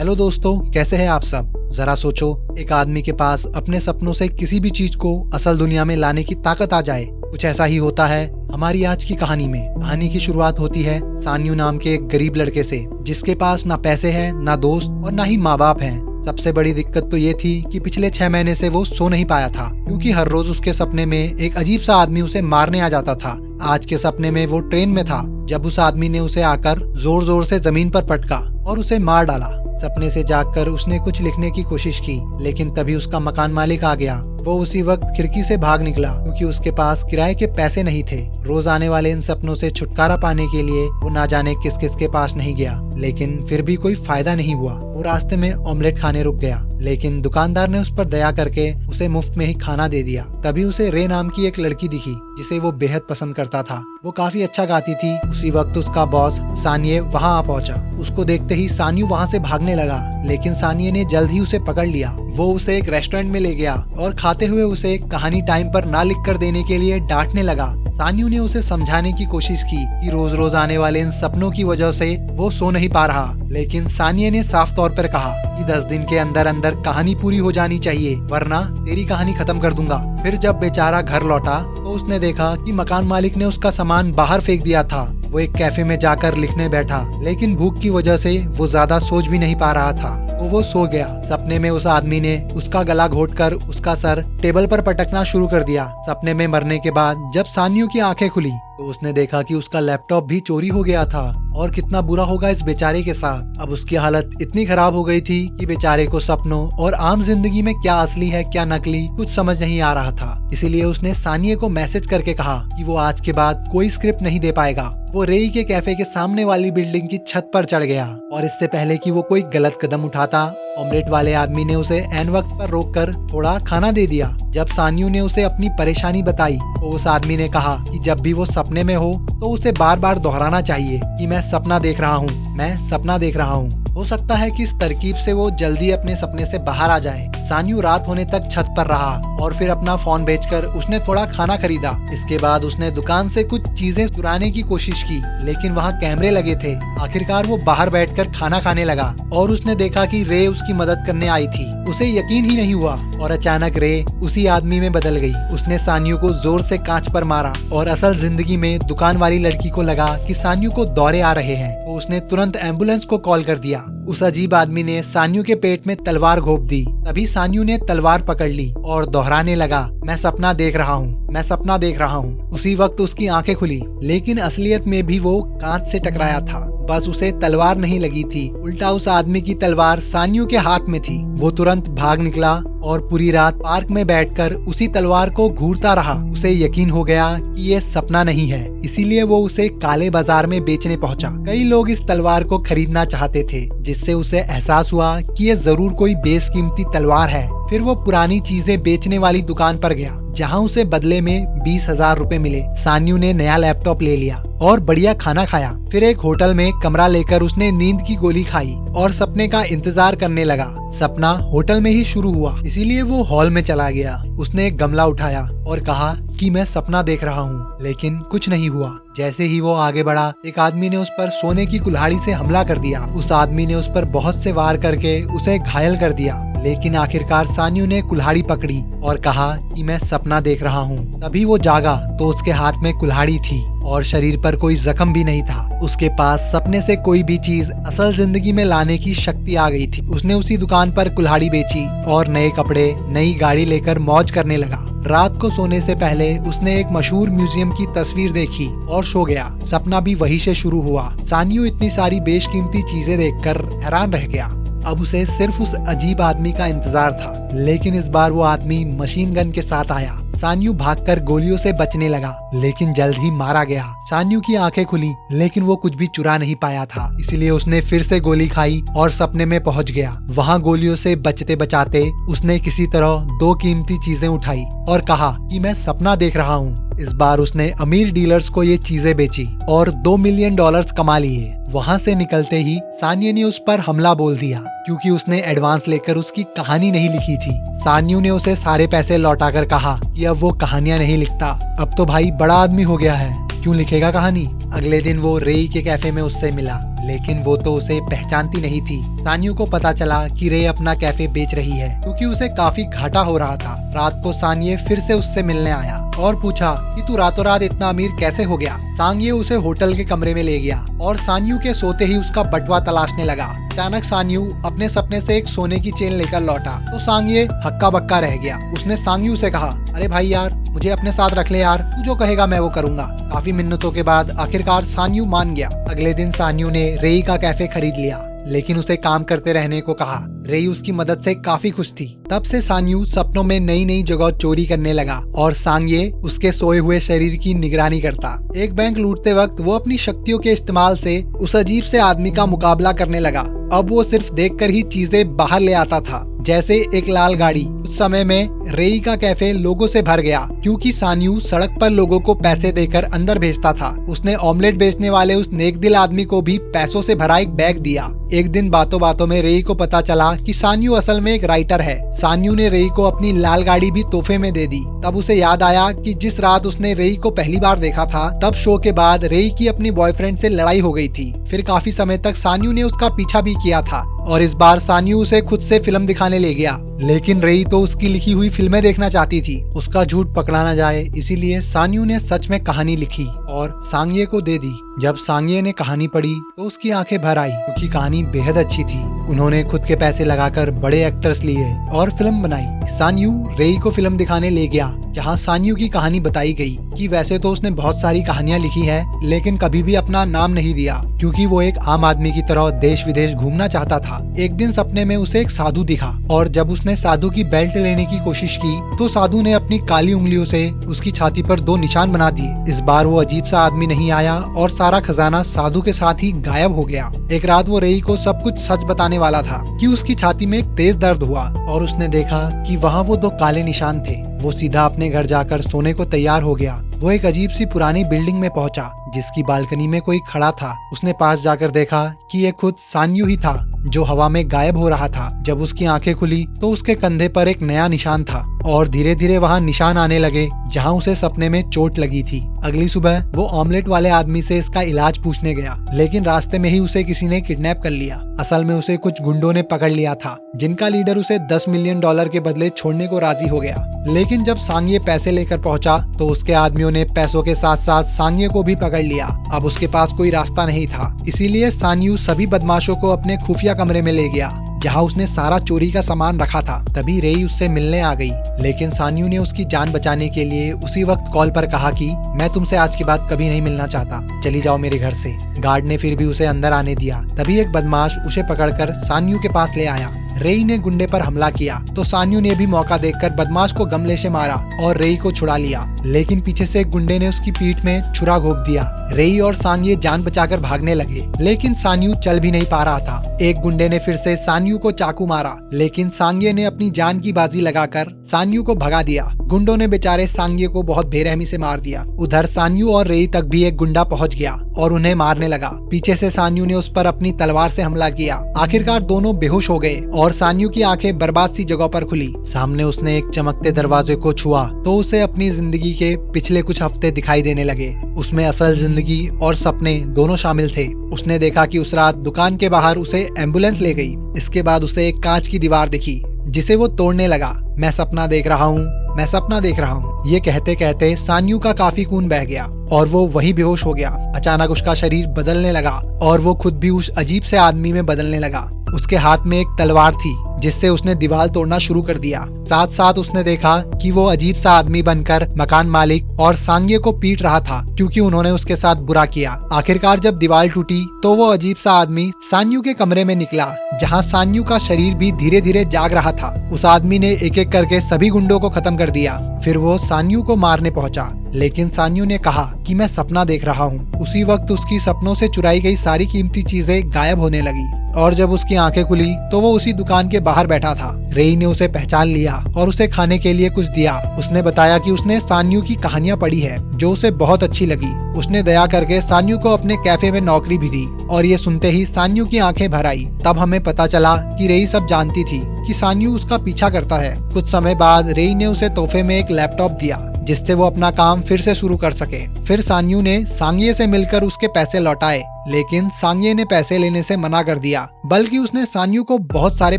Hello दोस्तों, कैसे हैं आप सब। जरा सोचो, एक आदमी के पास अपने सपनों से किसी भी चीज को असल दुनिया में लाने की ताकत आ जाए। कुछ ऐसा ही होता है हमारी आज की कहानी में। कहानी की शुरुआत होती है सान्यू नाम के एक गरीब लड़के से, जिसके पास ना पैसे हैं, ना दोस्त और ना ही माँ बाप हैं। सबसे बड़ी दिक्कत तो ये थी कि पिछले 6 महीने से वो सो नहीं पाया था, क्योंकि हर रोज उसके सपने में एक अजीब सा आदमी उसे मारने आ जाता था। आज के सपने में वो ट्रेन में था, जब उस आदमी ने उसे आकर जोर जोर से जमीन पर पटका और उसे मार डाला। सपने से जागकर उसने कुछ लिखने की कोशिश की, लेकिन तभी उसका मकान मालिक आ गया। वो उसी वक्त खिड़की से भाग निकला, क्योंकि उसके पास किराए के पैसे नहीं थे। रोज आने वाले इन सपनों से छुटकारा पाने के लिए वो ना जाने किस किस के पास नहीं गया, लेकिन फिर भी कोई फायदा नहीं हुआ। वो रास्ते में ऑमलेट खाने रुक गया, लेकिन दुकानदार ने उस पर दया करके उसे मुफ्त में ही खाना दे दिया। तभी उसे रे नाम की एक लड़की दिखी, जिसे वो बेहद पसंद करता था। वो काफी अच्छा गाती थी। उसी वक्त उसका बॉस सानिये वहाँ आ पहुँचा। उसको देखते ही सान्यू वहाँ से भागने लगा, लेकिन सानिये ने जल्द ही उसे पकड़ लिया। वो उसे एक रेस्टोरेंट में ले गया और खाते हुए उसे कहानी टाइम पर ना लिख कर देने के लिए डांटने लगा। सान्यू ने उसे समझाने की कोशिश की कि रोज रोज आने वाले इन सपनों की वजह से वो सो नहीं पा रहा, लेकिन सानिये ने साफ तौर पर कहा कि 10 दिन के अंदर अंदर कहानी पूरी हो जानी चाहिए, वरना तेरी कहानी खत्म कर दूंगा। फिर जब बेचारा घर लौटा तो उसने देखा कि मकान मालिक ने उसका सामान बाहर फेंक दिया था। वो एक कैफे में जाकर लिखने बैठा, लेकिन भूख की वजह से वो ज्यादा सोच भी नहीं पा रहा था, तो वो सो गया। सपने में उस आदमी ने उसका गला घोटकर उसका सर टेबल पर पटकना शुरू कर दिया। सपने में मरने के बाद जब सान्यू की आंखें खुली तो उसने देखा कि उसका लैपटॉप भी चोरी हो गया था, और कितना बुरा होगा इस बेचारे के साथ। अब उसकी हालत इतनी खराब हो गई थी कि बेचारे को सपनों और आम जिंदगी में क्या असली है क्या नकली कुछ समझ नहीं आ रहा था। इसीलिए उसने सानिये को मैसेज करके कहा कि वो आज के बाद कोई स्क्रिप्ट नहीं दे पाएगा। वो रेई के कैफे के सामने वाली बिल्डिंग की छत पर चढ़ गया, और इससे पहले कि वो कोई गलत कदम उठाता, ऑमलेट वाले आदमी ने उसे ऐन वक्त पर रोककर थोड़ा खाना दे दिया। जब सान्यू ने उसे अपनी परेशानी बताई तो उस आदमी ने कहा कि जब भी वो सपने में हो तो उसे बार बार दोहराना चाहिए कि मैं सपना देख रहा हूँ, मैं सपना देख रहा हूँ। हो सकता है कि इस तरकीब से वो जल्दी अपने सपने से बाहर आ जाए। सान्यू रात होने तक छत पर रहा, और फिर अपना फोन बेचकर उसने थोड़ा खाना खरीदा। इसके बाद उसने दुकान से कुछ चीजें चुराने की कोशिश की, लेकिन वहाँ कैमरे लगे थे। आखिरकार वो बाहर बैठकर खाना खाने लगा, और उसने देखा कि रे उसकी मदद करने आई थी। उसे यकीन ही नहीं हुआ, और अचानक रे उसी आदमी में बदल गई। उसने सान्यू को जोर से कांच पर मारा, और असल जिंदगी में दुकान वाली लड़की को लगा कि सान्यू को दौरे आ रहे हैं, तो उसने तुरंत एम्बुलेंस को कॉल कर दिया। उस अजीब आदमी ने सान्यू के पेट में तलवार घोंप दी। तभी सान्यू ने तलवार पकड़ ली और दोहराने लगा, मैं सपना देख रहा हूँ, मैं सपना देख रहा हूँ। उसी वक्त उसकी आंखें खुली, लेकिन असलियत में भी वो कांच से टकराया था। बस उसे तलवार नहीं लगी थी, उल्टा उस आदमी की तलवार सान्यू के हाथ में थी। वो तुरंत भाग निकला और पूरी रात पार्क में बैठकर उसी तलवार को घूरता रहा। उसे यकीन हो गया कि ये सपना नहीं है, इसीलिए वो उसे काले बाजार में बेचने पहुंचा। कई लोग इस तलवार को खरीदना चाहते थे, जिससे उसे एहसास हुआ कि ये जरूर कोई बेशकीमती तलवार है। फिर वो पुरानी चीजें बेचने वाली दुकान पर गया, जहां उसे बदले में 20,000 रुपए मिले। सान्यू ने नया लैपटॉप ले लिया और बढ़िया खाना खाया। फिर एक होटल में कमरा लेकर उसने नींद की गोली खाई और सपने का इंतजार करने लगा। सपना होटल में ही शुरू हुआ, इसीलिए वो हॉल में चला गया। उसने एक गमला उठाया और कहा कि मैं सपना देख रहा हूँ, लेकिन कुछ नहीं हुआ। जैसे ही वो आगे बढ़ा, एक आदमी ने उस पर सोने की कुल्हाड़ी से हमला कर दिया। उस आदमी ने उस पर बहुत से वार करके उसे घायल कर दिया, लेकिन आखिरकार सान्यू ने कुल्हाड़ी पकड़ी और कहा कि मैं सपना देख रहा हूँ। तभी वो जागा तो उसके हाथ में कुल्हाड़ी थी और शरीर पर कोई जख्म भी नहीं था। उसके पास सपने से कोई भी चीज असल जिंदगी में लाने की शक्ति आ गई थी। उसने उसी दुकान पर कुल्हाड़ी बेची और नए कपड़े, नई गाड़ी लेकर मौज करने लगा। रात को सोने से पहले उसने एक मशहूर म्यूजियम की तस्वीर देखी और सो गया। सपना भी वहीं से शुरू हुआ। सान्यू इतनी सारी बेशकीमती चीजें देखकर हैरान रह गया। अब उसे सिर्फ उस अजीब आदमी का इंतजार था, लेकिन इस बार वो आदमी मशीन गन के साथ आया। सान्यू भागकर गोलियों से बचने लगा, लेकिन जल्द ही मारा गया। सान्यू की आंखें खुली, लेकिन वो कुछ भी चुरा नहीं पाया था, इसलिए उसने फिर से गोली खाई और सपने में पहुंच गया। वहाँ गोलियों से बचते बचाते उसने किसी तरह 2 कीमती चीजें उठाई और कहा कि मैं सपना देख रहा हूँ। इस बार उसने अमीर डीलर्स को ये चीजें बेची और $2 मिलियन कमा लिए। वहाँ से निकलते ही सान्यू ने उस पर हमला बोल दिया, क्योंकि उसने एडवांस लेकर उसकी कहानी नहीं लिखी थी। सान्यू ने उसे सारे पैसे लौटाकर कहा कि अब वो कहानियां नहीं लिखता, अब तो भाई बड़ा आदमी हो गया है। क्यों लिखेगा कहानी। अगले दिन वो रेई के कैफे में उससे मिला, लेकिन वो तो उसे पहचानती नहीं थी। सान्यू को पता चला कि रे अपना कैफे बेच रही है क्योंकि उसे काफी घाटा हो रहा था। रात को सांगे फिर से उससे मिलने आया और पूछा कि तू रातों रात इतना अमीर कैसे हो गया। सांगे उसे होटल के कमरे में ले गया और सान्यू के सोते ही उसका बटुआ तलाशने लगा। अचानक सान्यू अपने सपने से एक सोने की चेन लेकर लौटा तो सांगे हक्का बक्का रह गया। उसने सांग्यू से कहा, अरे भाई यार, मुझे अपने साथ रख ले यार, तू जो कहेगा मैं वो करूंगा। काफी मिन्नतों के बाद आखिरकार सान्यू मान गया। अगले दिन सान्यू ने रेई का कैफे खरीद लिया, लेकिन उसे काम करते रहने को कहा। रेई उसकी मदद से काफी खुश थी। तब से सान्यू सपनों में नई नई जगह चोरी करने लगा और सांगे उसके सोए हुए शरीर की निगरानी करता। एक बैंक लूटते वक्त वो अपनी शक्तियों के इस्तेमाल से उस अजीब से आदमी का मुकाबला करने लगा। अब वो सिर्फ देखकर ही चीजें बाहर ले आता था, जैसे एक लाल गाड़ी। उस समय में रेई का कैफे लोगों से भर गया क्योंकि सान्यू सड़क पर लोगों को पैसे देकर अंदर भेजता था। उसने ऑमलेट बेचने वाले उस नेक दिल आदमी को भी पैसों से भरा एक बैग दिया। एक दिन बातों बातों में रेई को पता चला कि सान्यू असल में एक राइटर है। सान्यू ने रेई को अपनी लाल गाड़ी भी तोहफे में दे दी। तब उसे याद आया कि जिस रात उसने रेई को पहली बार देखा था, तब शो के बाद रेई की अपनी बॉयफ्रेंड से लड़ाई हो गई थी। फिर काफी समय तक सान्यू ने उसका पीछा भी किया था और इस बार सान्यू उसे खुद से फिल्म दिखाने ले गया। लेकिन रेई तो उसकी लिखी हुई फिल्में देखना चाहती थी। उसका झूठ पकड़ा न जाए इसीलिए सान्यू ने सच में कहानी लिखी और सांगे को दे दी। जब सांगे ने कहानी पढ़ी तो उसकी आंखें भर आई क्योंकि कहानी बेहद अच्छी थी। उन्होंने खुद के पैसे लगाकर बड़े एक्टर्स लिए और फिल्म बनाई। सान्यू रेई को फिल्म दिखाने ले गया जहां सान्यू की कहानी बताई गई कि वैसे तो उसने बहुत सारी कहानियां लिखी है, लेकिन कभी भी अपना नाम नहीं दिया क्योंकि वो एक आम आदमी की तरह देश विदेश घूमना चाहता था। एक दिन सपने में उसे एक साधु दिखा और जब उसने साधु की बेल्ट लेने की कोशिश की तो साधु ने अपनी काली उंगलियों से उसकी छाती पर 2 निशान बना दिए। इस बार वो अजीब सा आदमी नहीं आया और सारा खजाना साधु के साथ ही गायब हो गया। एक रात वो रेई को सब कुछ सच बताने वाला था कि उसकी छाती में एक तेज दर्द हुआ और उसने देखा कि वहाँ वो 2 काले निशान थे। वो सीधा अपने घर जाकर सोने को तैयार हो गया। वो एक अजीब सी पुरानी बिल्डिंग में पहुंचा जिसकी बालकनी में कोई खड़ा था। उसने पास जाकर देखा कि ये खुद सान्यू ही था जो हवा में गायब हो रहा था। जब उसकी आंखें खुली तो उसके कंधे पर एक नया निशान था और धीरे धीरे वहाँ निशान आने लगे जहाँ उसे सपने में चोट लगी थी। अगली सुबह वो ऑमलेट वाले आदमी से इसका इलाज पूछने गया, लेकिन रास्ते में ही उसे किसी ने किडनैप कर लिया। असल में उसे कुछ गुंडों ने पकड़ लिया था जिनका लीडर उसे $10 मिलियन के बदले छोड़ने को राजी हो गया। लेकिन जब सांगे पैसे लेकर पहुंचा तो उसके आदमियों ने पैसों के साथ साथ सांगे को भी पकड़ लिया। अब उसके पास कोई रास्ता नहीं था, इसीलिए सान्यू सभी बदमाशों को अपने खुफिया कमरे में ले गया जहां उसने सारा चोरी का सामान रखा था। तभी रेई उससे मिलने आ गई, लेकिन सान्यू ने उसकी जान बचाने के लिए उसी वक्त कॉल पर कहा कि मैं तुमसे आज के बाद कभी नहीं मिलना चाहता, चली जाओ मेरे घर से। गार्ड ने फिर भी उसे अंदर आने दिया। तभी एक बदमाश उसे पकड़कर सान्यू के पास ले आया। रेई ने गुंडे पर हमला किया तो सान्यू ने भी मौका देखकर बदमाश को गमले से मारा और रेई को छुड़ा लिया, लेकिन पीछे से एक गुंडे ने उसकी पीठ में छुरा घोंप दिया। रेई और सांगे जान बचाकर भागने लगे, लेकिन सान्यू चल भी नहीं पा रहा था। एक गुंडे ने फिर से सान्यू को चाकू मारा, लेकिन सांगे ने अपनी जान की बाजी लगाकर सान्यू को भगा दिया। गुंडों ने बेचारे सांगे को बहुत बेरहमी से मार दिया। उधर सान्यू और रेई तक भी एक गुंडा पहुंच गया और उन्हें मारने लगा। पीछे से सान्यू ने उस पर अपनी तलवार से हमला किया। आखिरकार दोनों बेहोश हो गए और सान्यू की आंखें बर्बाद सी जगह पर खुली। सामने उसने एक चमकते दरवाजे को छुआ तो उसे अपनी जिंदगी के पिछले कुछ हफ्ते दिखाई देने लगे। उसमें असल जिंदगी और सपने दोनों शामिल थे। उसने देखा कि उस रात दुकान के बाहर उसे एम्बुलेंस ले गई। इसके बाद उसे एक कांच की दीवार दिखी जिसे वो तोड़ने लगा। मैं सपना देख रहा हूँ, मैं सपना देख रहा हूँ। ये कहते कहते सान्यू का काफी खून बह गया और वो वही बेहोश हो गया। अचानक उसका शरीर बदलने लगा और वो खुद भी उस अजीब से आदमी में बदलने लगा। उसके हाथ में एक तलवार थी जिससे उसने दीवार तोड़ना शुरू कर दिया। साथ साथ उसने देखा कि वो अजीब सा आदमी बनकर मकान मालिक और सांगे को पीट रहा था क्योंकि उन्होंने उसके साथ बुरा किया। आखिरकार जब दीवार टूटी तो वो अजीब सा आदमी सान्यू के कमरे में निकला जहां सान्यू का शरीर भी धीरे धीरे जाग रहा था। उस आदमी ने एक एक करके सभी गुंडों को खत्म कर दिया। फिर वो सान्यू को मारने पहुंचा, लेकिन सान्यू ने कहा कि मैं सपना देख रहा हूँ। उसी वक्त उसकी सपनों से चुराई गई सारी कीमती चीजें गायब होने लगी और जब उसकी आंखें खुली तो वो उसी दुकान के बाहर बैठा था। रेई ने उसे पहचान लिया और उसे खाने के लिए कुछ दिया। उसने बताया कि उसने सान्यू की कहानियां पढ़ी है जो उसे बहुत अच्छी लगी। उसने दया करके सान्यू को अपने कैफे में नौकरी भी दी और ये सुनते ही सान्यू की आंखें भर आई। तब हमें पता चला कि रेई सब जानती थी कि सान्यू उसका पीछा करता है। कुछ समय बाद रेई ने उसे तोहफे में एक लैपटॉप दिया जिससे वो अपना काम फिर से शुरू कर सके। फिर सान्यू ने सांगिये से मिलकर उसके पैसे लौटाए, लेकिन सांगिये ने पैसे लेने से मना कर दिया, बल्कि उसने सान्यू को बहुत सारे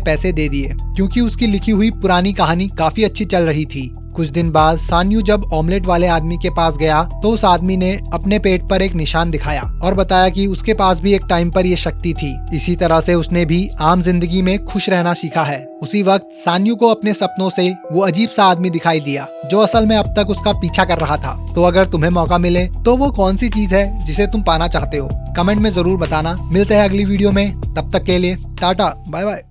पैसे दे दिए क्योंकि उसकी लिखी हुई पुरानी कहानी काफी अच्छी चल रही थी। कुछ दिन बाद सान्यू जब ऑमलेट वाले आदमी के पास गया तो उस आदमी ने अपने पेट पर एक निशान दिखाया और बताया कि उसके पास भी एक टाइम पर ये शक्ति थी। इसी तरह से उसने भी आम जिंदगी में खुश रहना सीखा है। उसी वक्त सान्यू को अपने सपनों से वो अजीब सा आदमी दिखाई दिया जो असल में अब तक उसका पीछा कर रहा था। तो अगर तुम्हें मौका मिले तो वो कौन सी चीज है जिसे तुम पाना चाहते हो? कमेंट में जरूर बताना। मिलते हैं अगली वीडियो में, तब तक के लिए टाटा बाय बाय।